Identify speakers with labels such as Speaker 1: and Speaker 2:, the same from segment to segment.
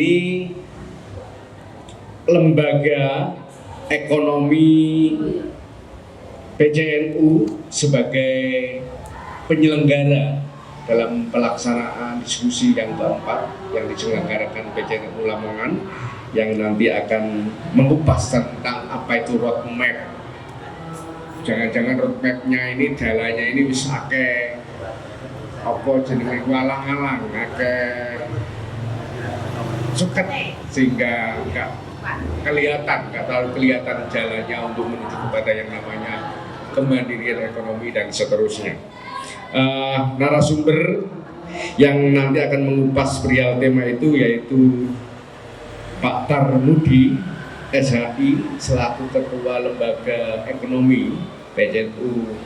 Speaker 1: ini lembaga ekonomi PCNU sebagai penyelenggara dalam pelaksanaan diskusi yang keempat yang diselenggarakan PCNU Lamongan, yang nanti akan mengupas tentang apa itu roadmap. Jangan-jangan roadmapnya ini jalannya ini wis akeh apa jenenge walang-alang, akeh suket sehingga nggak terlalu kelihatan jalannya untuk menuju kepada yang namanya kemandirian ekonomi dan seterusnya. Narasumber yang nanti akan mengupas perihal tema itu yaitu Pak Tarmudi SHI selaku Ketua Lembaga Ekonomi PCNU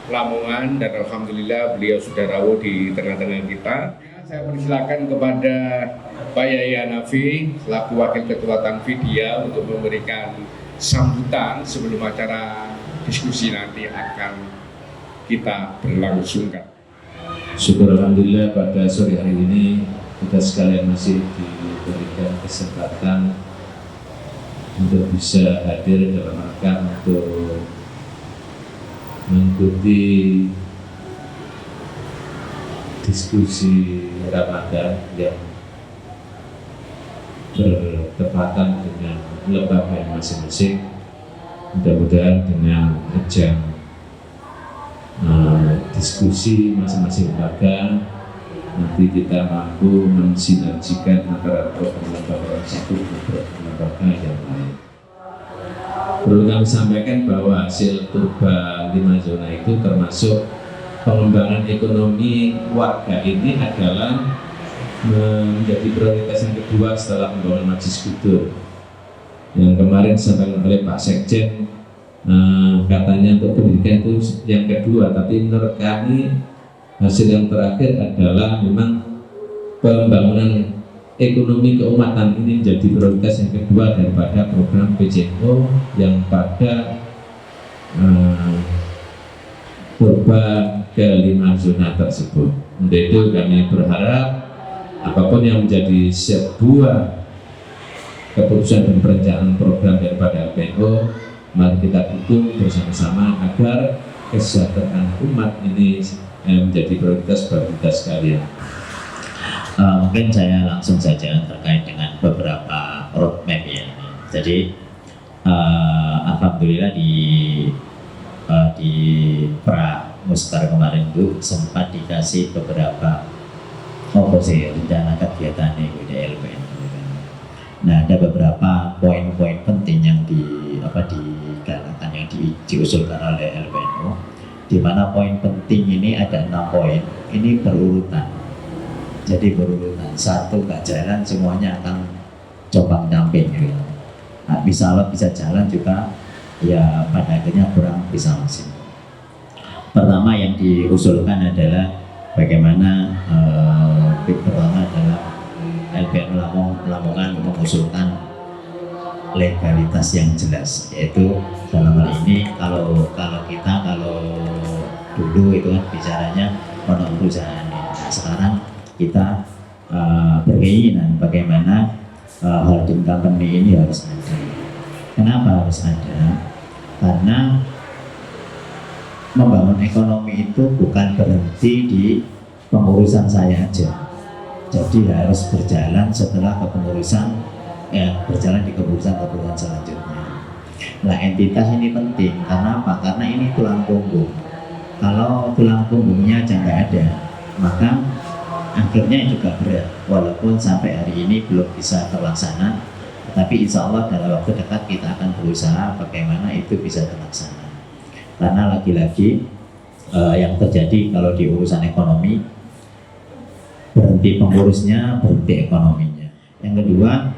Speaker 1: Lamongan, dan alhamdulillah beliau sudah rawuh di tengah-tengah kita. Saya persilakan kepada Pak Yahya Hanafi selaku Wakil Ketua Tanfidia untuk memberikan sambutan sebelum acara diskusi nanti akan kita berlangsungkan.
Speaker 2: Syukur alhamdulillah pada sore hari ini kita sekalian masih diberikan kesempatan untuk bisa hadir dalam rangka untuk mengikuti diskusi Ramadan yang bertepatan dengan lembaga masing-masing. Mudah-mudahan dengan ajang diskusi masing-masing lembaga nanti kita mampu mensinergikan antara program lembaga satu dengan program lembaga yang lain. Perlu kami sampaikan bahwa hasil Purba 5 Zona itu termasuk pengembangan ekonomi warga ini adalah menjadi prioritas yang kedua setelah pembangunan Masjid Kudur. Yang kemarin disampaikan oleh Pak Sekjen, katanya untuk pendidikan itu yang kedua, tapi menurut kami hasil yang terakhir adalah memang pembangunan ekonomi keumatan ini menjadi prioritas yang kedua daripada program PCNU yang pada Purba ke-5 zona tersebut. Untuk itu kami berharap apapun yang menjadi sebuah keputusan dan perencanaan program daripada LPNU, mari kita dukung bersama-sama agar kesejahteraan umat ini menjadi prioritas bagi kita sekalian.
Speaker 3: Mungkin saya langsung saja terkait dengan beberapa roadmap ya. Jadi alhamdulillah di Mustar kemarin itu sempat dikasih beberapa rencana kegiatan di LPNU. Nah, ada beberapa poin-poin penting yang digalakan yang diusulkan oleh LPNU, di mana poin penting ini ada 6 poin. Ini berurutan. Jadi berurutan, satu gak jalan semuanya akan coba damping gitu. Nah, bisa jalan juga ya pada akhirnya kurang bisa maksimal. Pertama yang diusulkan adalah bagaimana pertama adalah LPNU Lamongan mengusulkan legalitas yang jelas, yaitu dalam hal ini kalau dulu itu kan bicaranya pondok perusahaan. Nah, sekarang kita berkeinginan bagaimana holding company ini harus ada. Kenapa harus ada? Karena membangun ekonomi itu bukan berhenti di pengurusan saya aja. Jadi harus berjalan setelah kepengurusan, berjalan di kepengurusan selanjutnya. Nah, entitas ini penting karena apa? Karena ini tulang punggung. Kalau tulang punggungnya aja nggak ada, maka akhirnya juga berat. Walaupun sampai hari ini belum bisa terlaksana, tapi insya Allah dalam waktu dekat kita akan berusaha bagaimana itu bisa terlaksana. Karena lagi-lagi yang terjadi kalau di urusan ekonomi, berhenti pengurusnya, berhenti ekonominya. Yang kedua,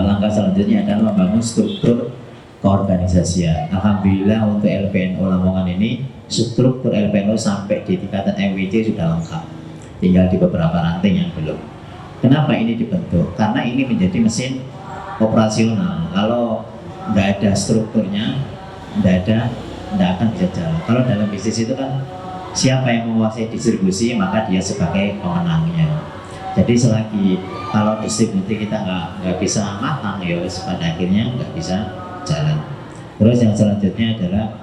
Speaker 3: langkah selanjutnya adalah membangun struktur keorganisasian. Alhamdulillah untuk LPNU Lamongan ini, struktur LPNU sampai di tingkatan MWC sudah lengkap. Tinggal di beberapa ranting yang belum. Kenapa ini dibentuk? Karena ini menjadi mesin operasional. Kalau nggak ada strukturnya, nggak akan bisa jalan. Kalau dalam bisnis itu kan siapa yang menguasai distribusi maka dia sebagai pemenangnya. Jadi selagi kalau distribusi kita nggak bisa matang, ya pada akhirnya nggak bisa jalan. Terus yang selanjutnya adalah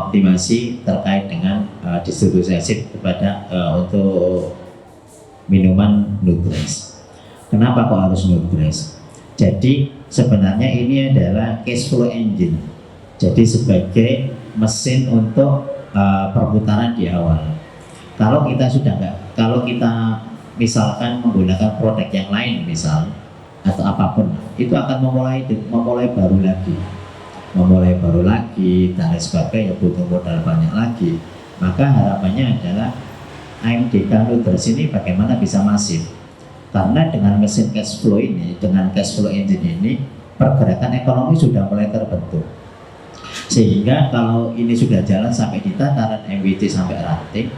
Speaker 3: optimasi terkait dengan distribusi kepada untuk minuman Nutresh. Kenapa kok harus Nutresh? Jadi sebenarnya ini adalah cash flow engine. Jadi sebagai mesin untuk perputaran di awal. Kalau kita misalkan menggunakan produk yang lain misal atau apapun, itu akan memulai baru lagi dan lain sebagainya, butuh modal banyak lagi. Maka harapannya adalah AMDK Nutresh ini bagaimana bisa masif, karena dengan mesin cash flow ini, dengan cash flow engine ini, pergerakan ekonomi sudah mulai terbentuk. Sehingga kalau ini sudah jalan sampai di tataran MWC sampai ranting,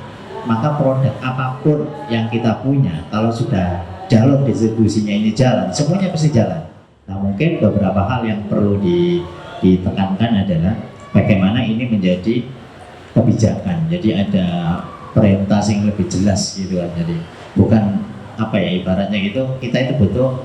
Speaker 3: maka produk apapun yang kita punya, kalau sudah jalur distribusinya ini jalan, semuanya pasti jalan. Nah, mungkin beberapa hal yang perlu ditekankan adalah bagaimana ini menjadi kebijakan. Jadi ada perintah yang lebih jelas gitu kan. Jadi bukan apa ya, ibaratnya gitu, kita itu butuh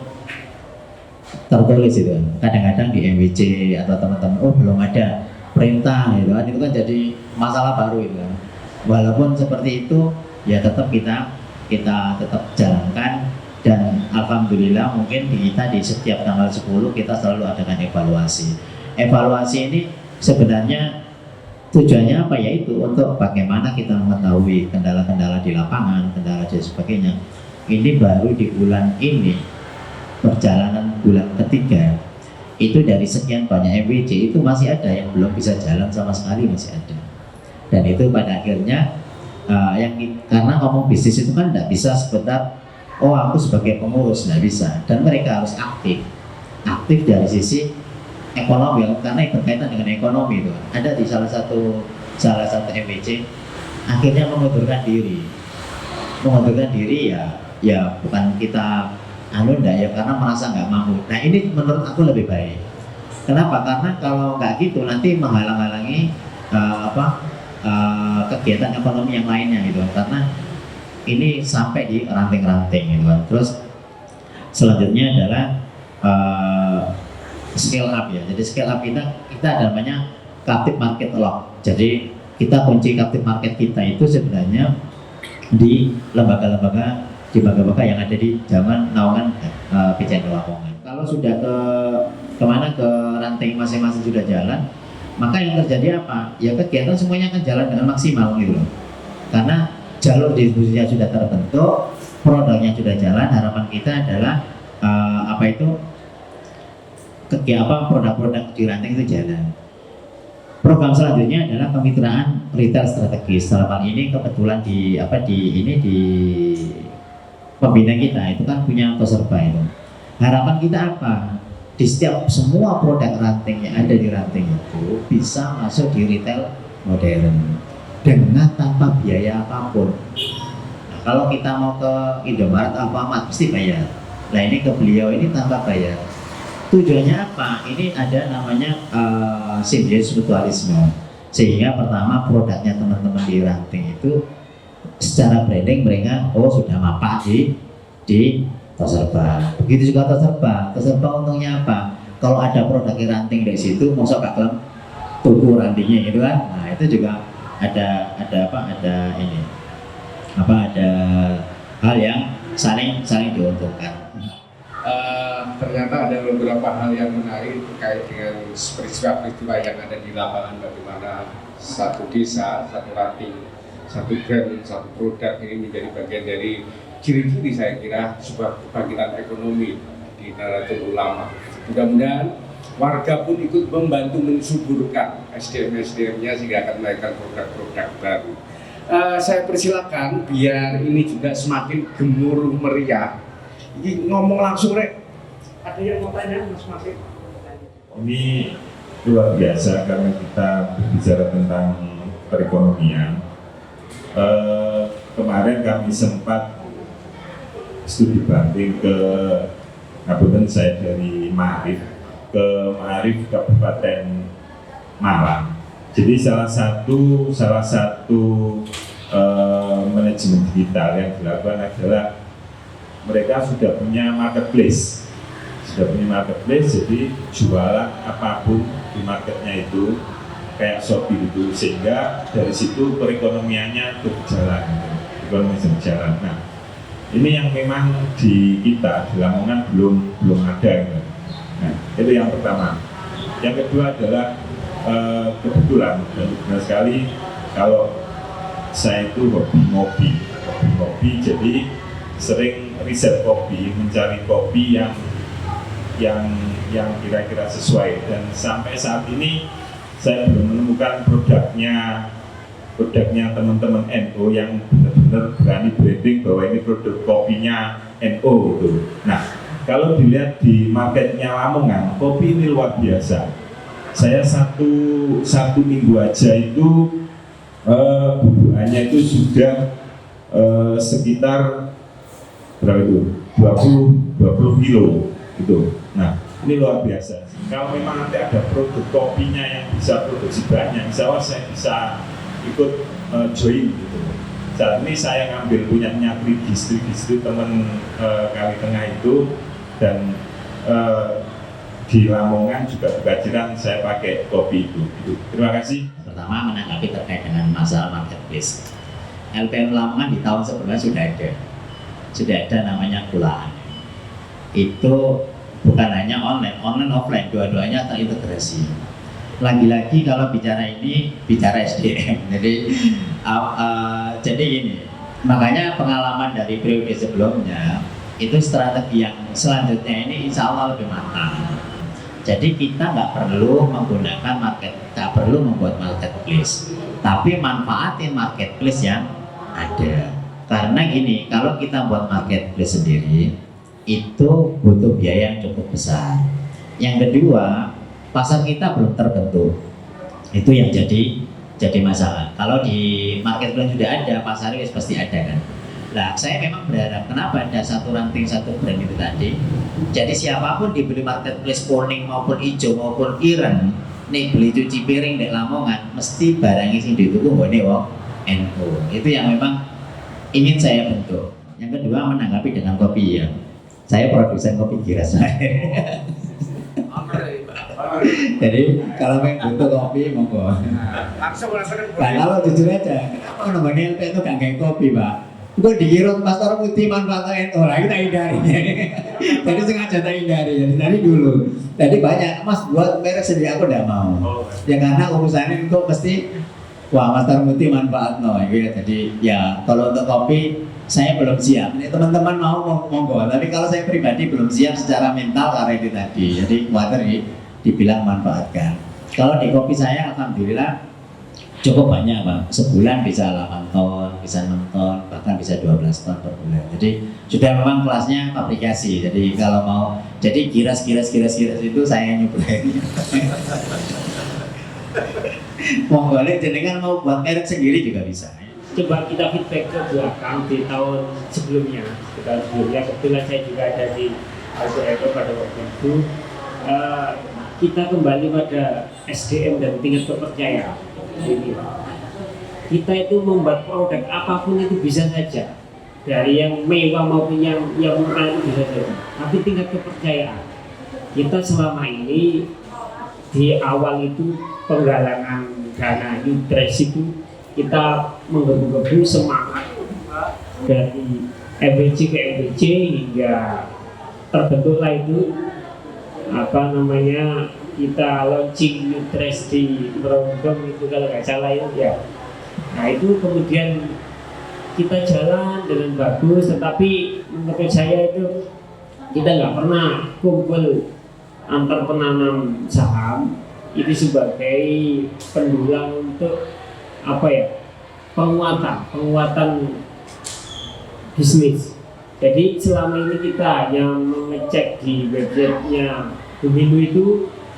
Speaker 3: tertulis gitu kan. Kadang-kadang di MWC atau teman-teman, oh belum ada perintah gitu kan, itu kan jadi masalah baru gitu kan. Walaupun seperti itu, ya tetap kita tetap jalankan, dan alhamdulillah mungkin di setiap tanggal 10 kita selalu adakan evaluasi. Evaluasi ini sebenarnya tujuannya apa, yaitu untuk bagaimana kita mengetahui kendala-kendala di lapangan, kendala dan sebagainya. Ini baru di bulan ini, perjalanan bulan ketiga, itu dari sekian banyak MWC itu masih ada yang belum bisa jalan sama sekali, masih ada. Dan itu pada akhirnya karena ngomong bisnis itu kan tidak bisa sebentar, oh aku sebagai pengurus, tidak bisa. Dan mereka harus aktif dari sisi ekonomi, karena itu berkaitan dengan ekonomi itu. Ada di salah satu MWC akhirnya mengundurkan diri ya bukan kita ya karena merasa nggak mampu. Nah ini menurut aku lebih baik. Kenapa? Karena kalau nggak gitu nanti menghalang-halangi kegiatan ekonomi yang lainnya gitu. Karena ini sampai di ranting-ranting gitu kan. Terus selanjutnya adalah scale up ya. Jadi scale up kita ada namanya captive market lock. Jadi kita kunci captive market kita itu sebenarnya di lembaga-lembaga yang ada di zaman naungan PCN Lamongan. Kalau sudah ke ranting masing-masing sudah jalan, maka yang terjadi apa? Ya kegiatan semuanya akan jalan dengan maksimal gitu loh. Karena jalur distribusinya sudah terbentuk, produknya sudah jalan. Harapan kita adalah produk-produk di ranting itu jalan. Program selanjutnya adalah kemitraan retail strategis. Dalam hal ini kebetulan di pembina kita itu kan punya Toserba itu. Harapan kita apa? Di semua produk ranting yang ada di ranting itu bisa masuk di retail modern dengan tanpa biaya apapun. Nah, kalau kita mau ke Indomaret, Alfamart pasti bayar. Nah ini ke beliau ini tanpa bayar. Tujuannya apa? Ini ada namanya simbiosis mutualisme. Sehingga pertama produknya teman-teman di ranting itu secara branding mereka sudah mapak di Toserba. Begitu juga Toserba untungnya apa? Kalau ada produk ranting dari situ, masuk ke dalam tuku rantingnya gitu kan. Nah itu juga ada hal yang saling diuntungkan.
Speaker 1: Ternyata ada beberapa hal yang menarik terkait dengan peristiwa yang ada di lapangan, bagaimana satu desa, satu ranting, satu brand, satu produk ini menjadi bagian dari ciri-ciri saya kira sebuah kebangkitan ekonomi di Nahdlatul Ulama. Mudah-mudahan warga pun ikut membantu mensuburkan SDM-nya sehingga akan melahirkan produk-produk baru. Saya persilakan biar ini juga semakin gemuruh meriah. Ini ngomong langsung Rek. Ada yang mau tanya Mas Masih?
Speaker 4: Ini luar biasa karena kita berbicara tentang perekonomian. Kemarin kami sempat studi banding ke Kabupaten saya dari Ma'arif ke Ma'arif Kabupaten Malang. Jadi salah satu manajemen digital yang dilakukan adalah mereka sudah punya marketplace. Jadi jualan apapun di marketnya itu kayak Shopee itu, sehingga dari situ perekonomiannya berjalan. Nah, ini yang memang di kita di Lamongan belum ada gitu. Nah, itu yang pertama. Yang kedua adalah kebetulan dan benar sekali kalau saya itu hobi ngopi, jadi sering riset kopi, mencari kopi yang kira-kira sesuai, dan sampai saat ini saya belum menemukan produknya teman-teman NO yang benar-benar berani branding bahwa ini produk kopinya NO itu. Nah, kalau dilihat di marketnya Lamongan, kopi ini luar biasa. Saya satu minggu aja itu bubukannya itu sudah sekitar berapa itu? 20 kilo gitu. Nah, ini luar biasa. Kalau memang nanti ada produk kopinya yang bisa produksi banyak, insya Allah saya bisa ikut join gitu. Saat ini saya ngambil punyanya Trigis teman Kali Tengah itu, dan di Lamongan juga kebajiran saya pakai kopi itu. Terima kasih.
Speaker 3: Pertama, menanggapi terkait dengan masalah marketplace. LPM Lamongan di tahun sebelumnya sudah ada namanya Kulaan. Itu bukan hanya online offline, dua-duanya terintegrasi. Lagi-lagi kalau bicara SDM, jadi gini, makanya pengalaman dari periode sebelumnya itu strategi yang selanjutnya ini insya Allah lebih matang. Jadi kita nggak perlu membuat marketplace, tapi manfaatin marketplace yang ada. Karena gini, kalau kita buat marketplace sendiri, itu butuh biaya yang cukup besar. Yang kedua, pasar kita belum terbentuk. Itu yang jadi masalah. Kalau di marketplace sudah ada, pasarnya pasti ada kan. Nah, saya memang berharap kenapa ada satu ranting satu brand itu tadi. Jadi siapapun dibeli marketplace kuning maupun hijau maupun ireng, nih beli cuci piring di Lamongan, mesti barangnya sing dituku nggone wong NU. Itu yang memang ingin saya bentuk. Yang kedua, menanggapi dengan kopi ya. Saya produsen kopi Giras. Jadi kalau pengen butuh kopi monggo. Nah, kalau jujur aja, kenapa namanya LP itu gak kayak kopi, Pak? Gue dikira Pastor Putih manfaatkan orang kita hindari. Jadi sengaja tak hindari dari dulu. Jadi banyak, Mas buat merek sendiri aku tidak mau. Ya karena urusannya itu pasti wah Pastor Putih manfaat ya. Jadi ya kalau untuk kopi saya belum siap. Ini teman-teman mau monggo. Tapi kalau saya pribadi belum siap secara mental karena itu tadi. Jadi khawatir dibilang manfaatkan. Kalau di kopi saya alhamdulillah cukup banyak Pak, sebulan bisa 8 ton, bisa 6 ton, bahkan bisa 12 ton per bulan. Jadi sudah memang kelasnya fabrikasi. Jadi kalau mau jadi kiras itu saya nyuplai. Monggo jenengan mau buat merek sendiri juga bisa.
Speaker 5: Coba kita feedback ke belakang di tahun sebelumnya. Kebetulan saya juga ada di LPM pada waktu itu. Kita kembali pada SDM dan tingkat kepercayaan. Kita itu membuat produk apapun itu bisa saja, dari yang mewah maupun yang murah itu bisa saja. Tapi tingkat kepercayaan kita selama ini di awal itu penggalangan dana Nutres itu kita menggebu-gebu semangat dari MBC ke MBC hingga terbentuklah itu kita launching Nutres di Merongkong itu kalau nggak salah ya. Nah itu kemudian kita jalan dengan bagus, tetapi menurut saya itu kita nggak pernah kumpul antar penanam saham itu sebagai pendulang untuk penguatan bisnis. Jadi selama ini kita yang mengecek di websitenya Bumilu itu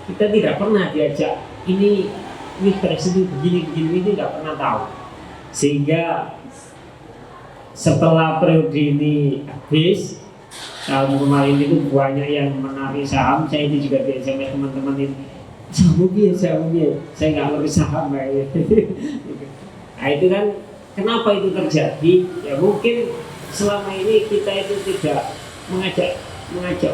Speaker 5: kita tidak pernah diajak ini Nutres itu begini ini nggak pernah tahu. Sehingga setelah periode ini habis tahun kemarin itu banyak yang menarik saham. Saya itu juga sama teman-teman ini saham saya nggak ngerti saham nah itu kan kenapa itu terjadi ya mungkin selama ini kita itu tidak mengajak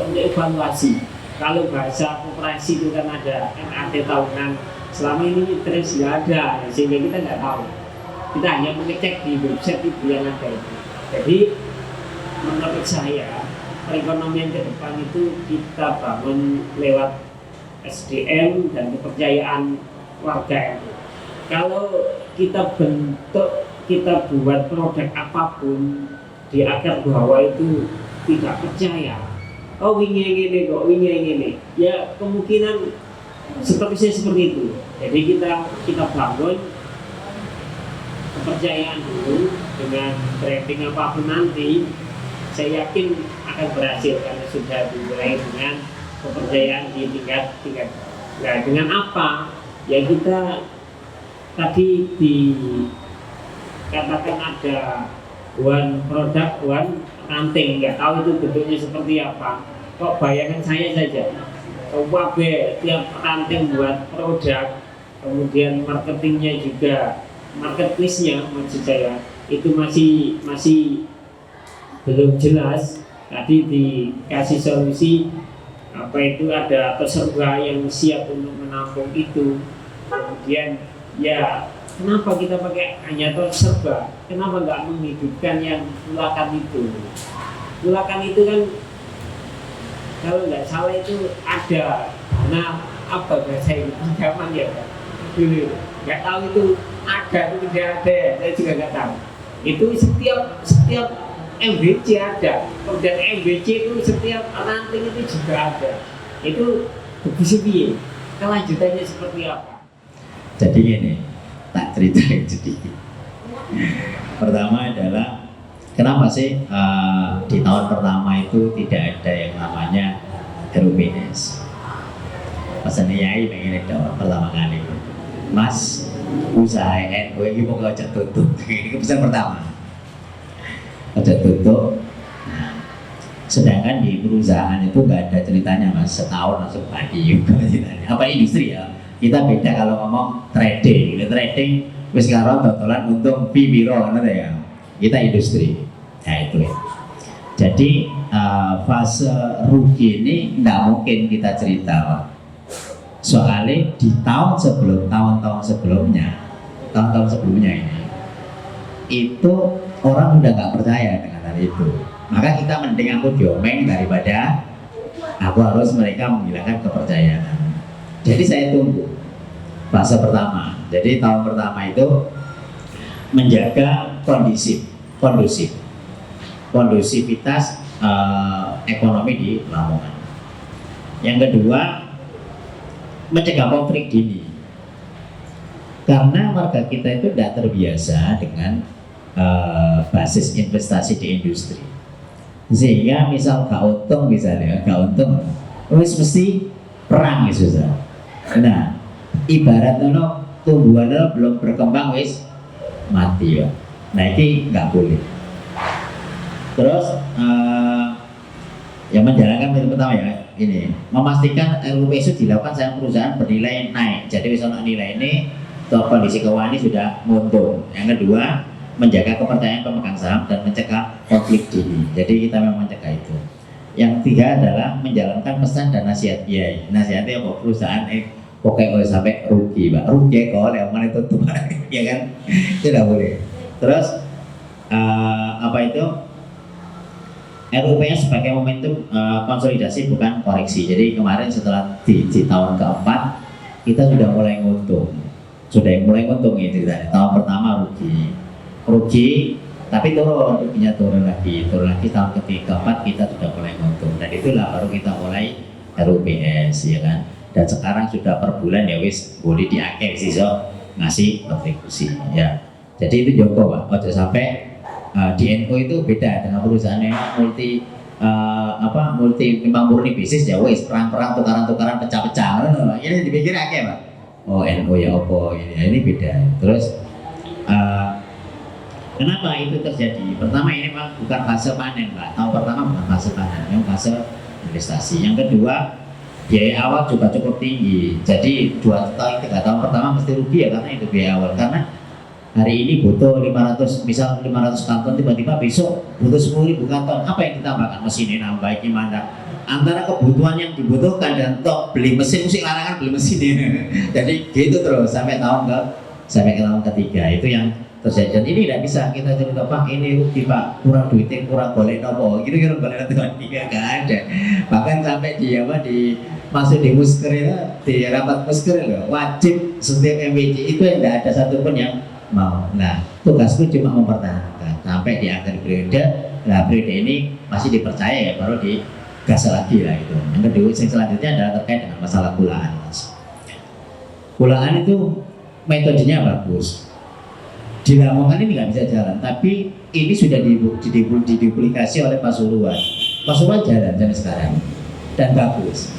Speaker 5: untuk evaluasi. Kalau bahasa koperasi itu kan ada MAT tahunan, selama ini terus nggak ada, sehingga kita nggak tahu. Kita hanya mengecek di website itu yang ada itu. Jadi menurut saya perekonomian ke depan itu kita bangun lewat SDM dan kepercayaan warga itu. Kalau kita buat produk apapun di akar bawah itu tidak percaya, oh wingi ini, ya kemungkinan seperti itu. Jadi kita bangun kepercayaan dulu dengan branding apapun nanti, saya yakin akan berhasil karena sudah dimulai dengan kepercayaan di tingkat. Nah, dengan apa? Ya kita tadi dikatakan ada one produk, one ranting, nggak tahu itu bentuknya seperti apa. Kok bayangan saya saja, wabe tiap ranting buat produk, kemudian marketingnya juga, marketplace-nya maksud saya itu masih belum jelas. Tadi dikasih solusi apa itu ada peserta yang siap untuk menampung itu. Kemudian ya kenapa kita pakai hanya serba? Kenapa nggak menghidupkan yang Pulakan itu? Pulakan itu kan kalau nggak salah itu ada. Nah apa bahasa itu pinjaman ya Pak? Dulu nggak tahu itu ada atau tidak ada. Saya juga nggak tahu. Itu setiap MBC ada. Kemudian MBC itu setiap ranting itu juga ada. Itu begitu kelanjutannya seperti apa?
Speaker 3: Jadi ini tak ceritain sedikit. Pertama adalah kenapa sih di tahun pertama itu tidak ada yang namanya RUPS. Pesan Yai pengen ada pertama kali, Mas usaha NU ini mau ngajak tutup. Ini pesan pertama, ngajak tutup. Nah, sedangkan di perusahaan itu nggak ada ceritanya Mas, setahun langsung bagi ceritanya. Apa industri ya? Kita beda kalau ngomong trading, trading wis karo totolan untung pi piro ngono ya. Kita industri. Nah itu ya. Jadi fase rugi ini tidak mungkin kita cerita. Soalnya di tahun-tahun sebelumnya ini itu orang udah nggak percaya dengan hal itu. Maka kita mending aku diomeng daripada aku harus mereka menghilangkan kepercayaan. Jadi saya tunggu fase pertama. Jadi tahun pertama itu menjaga kondusivitas ekonomi di Lamongan. Yang kedua, mencegah konflik dini. Karena warga kita itu tidak terbiasa dengan basis investasi di industri. Sehingga misal gak untung, mesti perang gitu susah. Nah, ibarat tumbuhan belum berkembang wis mati ya. Nah ini nggak boleh. Terus yang menjalankan metode pertama ya ini memastikan RUPS itu dilakukan saat perusahaan bernilai naik. Jadi misalnya nilai ini kondisi keuangan ini sudah menguntung. Yang kedua, menjaga kepercayaan pemegang saham dan mencegah konflik dini. Jadi kita memang mencegah itu. Yang ketiga adalah menjalankan pesan dan nasihat Yai. Nasihatnya apa? Perusahaan pokoknya sampai rugi, Pak. Rugi kalau yang mana itu tuh, ya kan? Tidak boleh. Terus apa itu? RUPS sebagai momentum konsolidasi bukan koreksi. Jadi kemarin setelah di tahun keempat kita sudah mulai nguntung. Ya ceritanya. Tahun pertama rugi, tapi ruginya turun lagi tahun keempat kita sudah mulai nguntung. Dan itulah baru kita mulai RUPS, ya kan. Dan sekarang sudah per bulan ya wis boleh diakeh sih ngasih kontribusi ya. Jadi itu Joko Pak, ojo sampai di NU itu beda dengan perusahaan yang multi memang murni bisnis ya wis perang-perang tukaran-tukaran pecah-pecah. Ini dipikir akeh Pak. Oh NU ya opo ini beda. Terus kenapa itu terjadi? Pertama ini Pak bukan fase panen Pak. Tahun pertama bukan fase panen, yang fase investasi. Yang kedua, biaya awal juga cukup tinggi. Jadi 2 tahun 3 tahun pertama mesti rugi ya karena itu biaya awal. Karena hari ini butuh 500, misal 500 karton, tiba-tiba besok butuh 10.000 karton, apa yang ditambahkan? Mesinnya nambah gimana? Antara kebutuhan yang dibutuhkan dan tok beli mesin, mesti larangan beli mesin ini. Jadi gitu terus sampai tahun ketiga itu yang terjadi. Dan ini tidak bisa kita cerita Pak ini rugi Pak, kurang duitnya, kurang boleh nopo, gitu-gitu boleh Tuhan tiga nggak ada. Bahkan sampai di masuk di musker itu, di rapat musker loh, wajib setiap MWC itu yang tidak ada satupun yang mau. Nah tugasku cuma mempertahankan sampai di akhir periode. Nah periode ini masih dipercaya ya, baru digas lagi lah itu. Yang kedua yang selanjutnya adalah terkait dengan masalah kulaan Mas. Kulaan itu metodenya bagus. Di Lamongan ini nggak bisa jalan, tapi ini sudah diduplikasi oleh Pasuruan. Pasuruan jalan sampai sekarang dan bagus.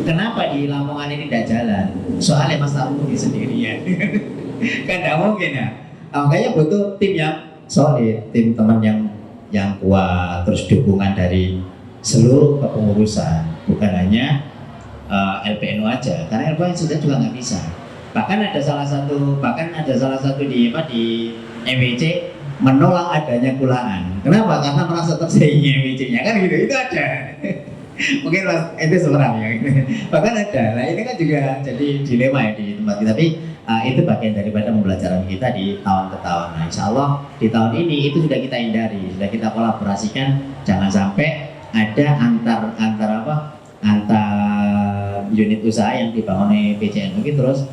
Speaker 3: Kenapa di Lamongan ini tidak jalan? Soalnya Mas Tarmudi sendirian. Kan tidak mungkin ya. Makanya butuh tim yang solid, tim teman yang kuat, terus dukungan dari seluruh kepengurusan, bukan hanya LPNU aja. Karena LPNU sudah juga nggak bisa. Bahkan ada salah satu di MWC menolak adanya kulaan. Kenapa? Karena merasa tersaingi MWC-nya kan gitu. Itu ada. Mungkin Mas itu seorang ya. Bahkan ada. Nah ini kan juga jadi dilema ya di tempat kita. Tapi itu bagian daripada pembelajaran kita di tahun ke tahun. Nah insya Allah di tahun ini itu sudah kita hindari, sudah kita kolaborasikan. Jangan sampai ada antar unit usaha yang dibangun oleh PCN mungkin terus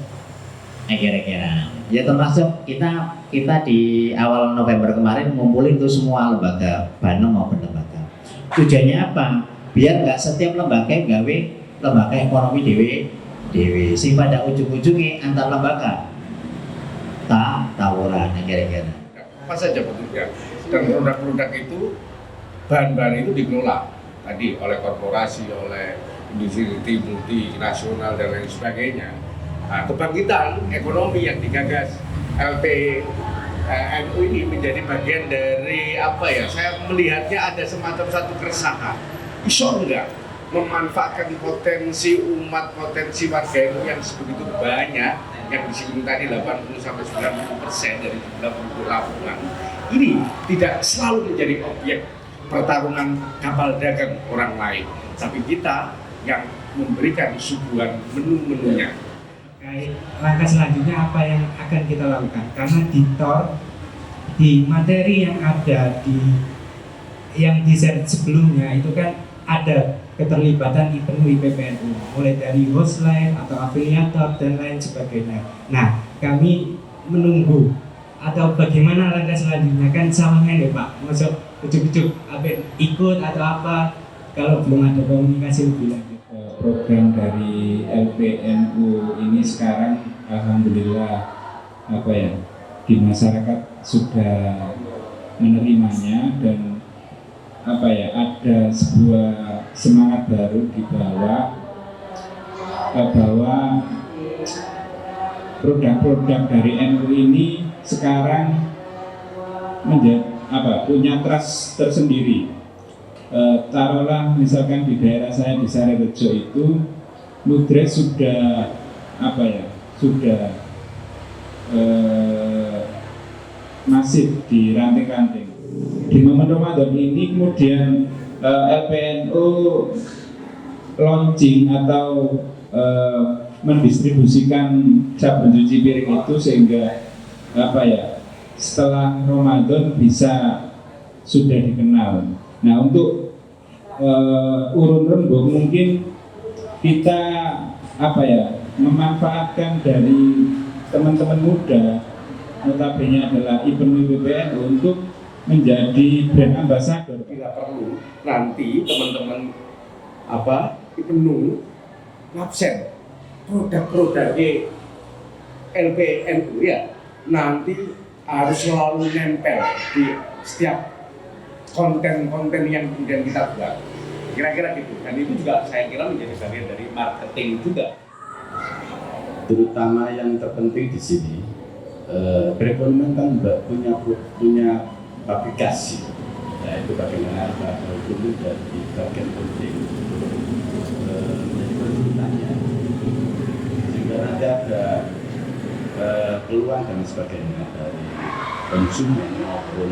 Speaker 3: kira-kira ya, termasuk kita di awal November kemarin ngumpulin itu semua lembaga Banem maupun lembaga. Tujuannya apa? Biar nggak setiap lembaga gawe lembaga ekonomi dewe sing pada ujung-ujungnya antar lembaga tawuran kira-kira.
Speaker 1: Apa saja bentuknya? Dan produk-produk itu, bahan-bahan itu dikelola tadi oleh korporasi, oleh industri multinasional dan lain sebagainya. Nah, kebangkitan ekonomi yang digagas LPNU ini menjadi bagian dari apa ya? Saya melihatnya ada semacam satu keresahan. Iso enggak memanfaatkan potensi umat, potensi warga NU yang sebegitu banyak yang disinggung tadi 80-90% dari jumlah penduduk Lamongan ini tidak selalu menjadi objek pertarungan kapal dagang orang lain, tapi kita yang memberikan suguhan menu-menunya.
Speaker 6: Langkah selanjutnya apa yang akan kita lakukan? Karena di materi yang ada yang di set sebelumnya itu kan ada keterlibatan event IPPNU, mulai dari hostline atau afiliator dan lain sebagainya. Nah, kami menunggu atau bagaimana langkah selanjutnya, kan sama ya Pak, masuk ujuk-ujuk ikut atau apa kalau belum ada komunikasi lebih lanjut.
Speaker 7: Program dari LPNU ini sekarang alhamdulillah di masyarakat sudah menerimanya dan ada sebuah semangat baru dibawa bahwa produk-produk dari NU ini sekarang punya trust tersendiri. Taruhlah misalkan di daerah saya di Sarerejo itu Nudres sudah masif di ranting-ranting. Di momen Ramadan ini kemudian LPNU launching atau mendistribusikan sabun cuci piring itu sehingga setelah Ramadan sudah dikenal. Nah untuk urun rembuk mungkin kita memanfaatkan dari teman-teman muda, notabene adalah event PPNU untuk menjadi brand ambassador.
Speaker 1: Bila perlu nanti teman-teman IPNU ngabsen produk-produk LPNU ya, nanti harus selalu nempel di setiap konten-konten yang kemudian kita buat, kira-kira gitu. Dan itu juga saya kira menjadi bagian dari marketing juga.
Speaker 8: Terutama yang terpenting di sini, perekonomian kan punya aplikasi. Nah itu bagaimana itu menjadi bagian penting menjadi permintaannya. Sehingga nanti ada keluhan dan sebagainya dari konsumen maupun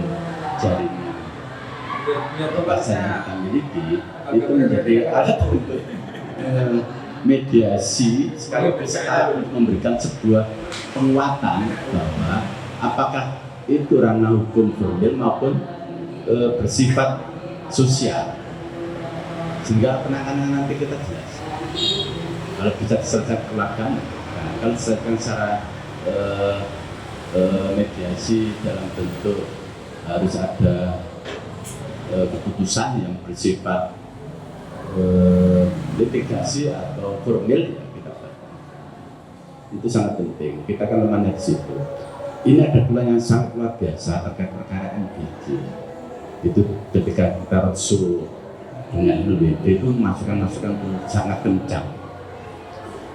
Speaker 8: jaringan bahasa yang kita miliki itu menjadi alat untuk mediasi sekaligus untuk memberikan sebuah penguatan bahwa apakah itu ranah hukum formil maupun bersifat sosial, sehingga penanganan nanti kita jelas. Kalau bisa diselesaikan keluarga, kalau diselesaikan secara mediasi dalam bentuk harus ada keputusan yang bersifat litigasi atau formil, ya kita lakukan. Itu sangat penting. Kita akan lemahnya di situ. Ini ada pula yang sangat luar biasa terkait perkara MBG. Itu ketika kita roadshow dengan LWB itu masukan-masukan sangat kencang.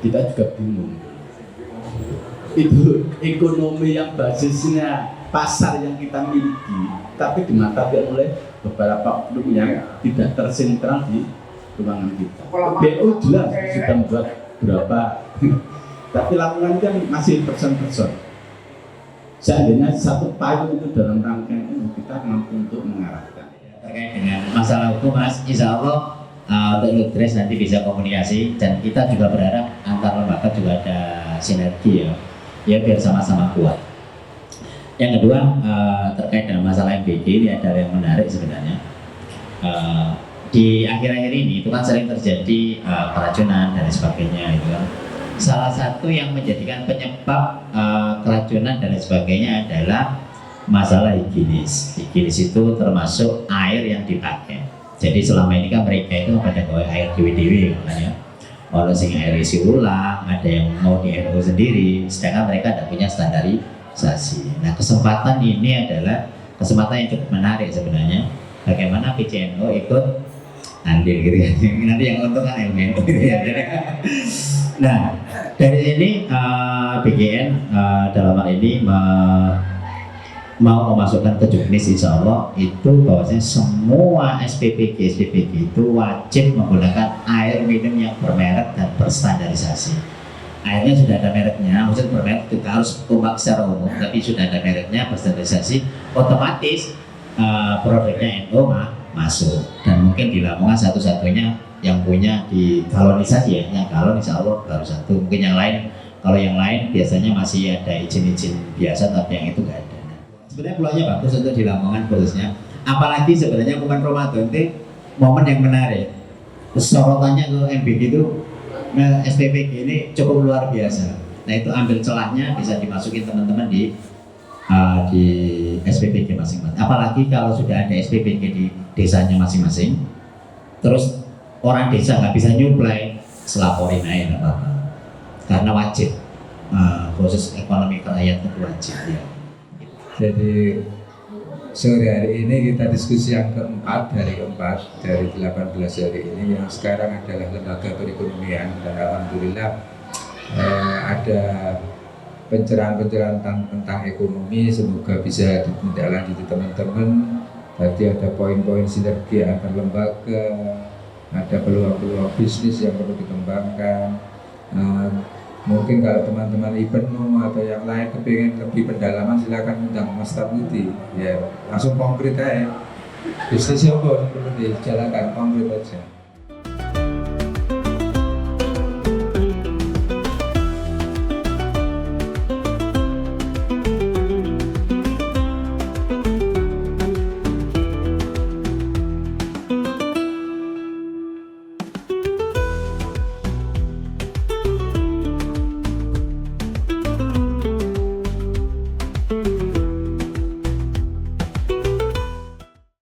Speaker 8: Kita juga bingung. Itu ekonomi yang basisnya pasar yang kita miliki, tapi dimanfaatkan oleh beberapa oknum yang tidak tersentral di ruangan kita. BU jelas sudah membuat berapa, tapi laporan kan masih person-person. Seandainya satu payung itu dalam rangkaian ini kita mampu untuk mengarahkan.
Speaker 3: Terkait dengan masalah hukum, Mas, insya Allah untuk Ludres nanti bisa komunikasi, dan kita juga berharap antar lembaga juga ada sinergi ya biar sama-sama kuat. Yang kedua terkait dengan masalah MBG, ini ada yang menarik sebenarnya. Di akhir-akhir ini itu kan sering terjadi keracunan dan sebagainya itu kan. Salah satu yang menjadikan penyebab keracunan dan sebagainya adalah masalah higienis. Higienis itu termasuk air yang dipakai. Jadi selama ini kan mereka itu pada gawe air dewi-dewi kan ya. Orang sing air isi ulang, ada yang mau di NO sendiri, sedangkan mereka tidak punya standarisasi. Nah, kesempatan ini adalah kesempatan yang cukup menarik sebenarnya. Bagaimana PCNO ikut andil gitu ya. Nanti yang untung kan LMNO gitu ya. Nah, dari sini BGN dalam hal ini mau memasukkan ke juknis, insya Allah itu bahwasanya semua SPPG itu wajib menggunakan air minum yang bermerek dan berstandarisasi. Airnya sudah ada mereknya, maksudnya bermerek kita harus tumbak secara umum, tapi sudah ada mereknya, berstandarisasi, otomatis produknya NO masuk. Dan mungkin di Lamongan satu-satunya yang punya di kalonisasi ya, yang galon insya Allah baru satu. Mungkin yang lain, kalau yang lain biasanya masih ada izin-izin biasa, tapi yang itu nggak ada. Sebenarnya peluangnya bagus untuk di Lamongan khususnya. Apalagi sebenarnya bulan Ramadan itu momen yang menarik. Sorotannya ke MBG itu, SPPG ini cukup luar biasa. Nah itu ambil celahnya bisa dimasukin teman-teman di SPPG masing-masing. Apalagi kalau sudah ada SPPG di desanya masing-masing, terus orang desa nggak bisa nyuplai, selaporin aja nggak apa-apa. Karena wajib, khusus ekonomi kerakyatan itu wajib ya.
Speaker 9: Jadi sore hari ini kita diskusi yang keempat dari 18 hari ini, yang sekarang adalah lembaga perekonomian, dan alhamdulillah ada pencerahan-pencerahan tentang ekonomi, semoga bisa ditindaklanjuti teman-teman. Tadi ada poin-poin sinergi antar lembaga, ada peluang-peluang bisnis yang perlu dikembangkan. Mungkin kalau teman-teman IPENU atau yang lain kepingin lebih pendalaman, silakan undang Mas Tarmuti. Ya langsung konkret aja. Bisnis apa yang perlu dijalankan, konkret aja.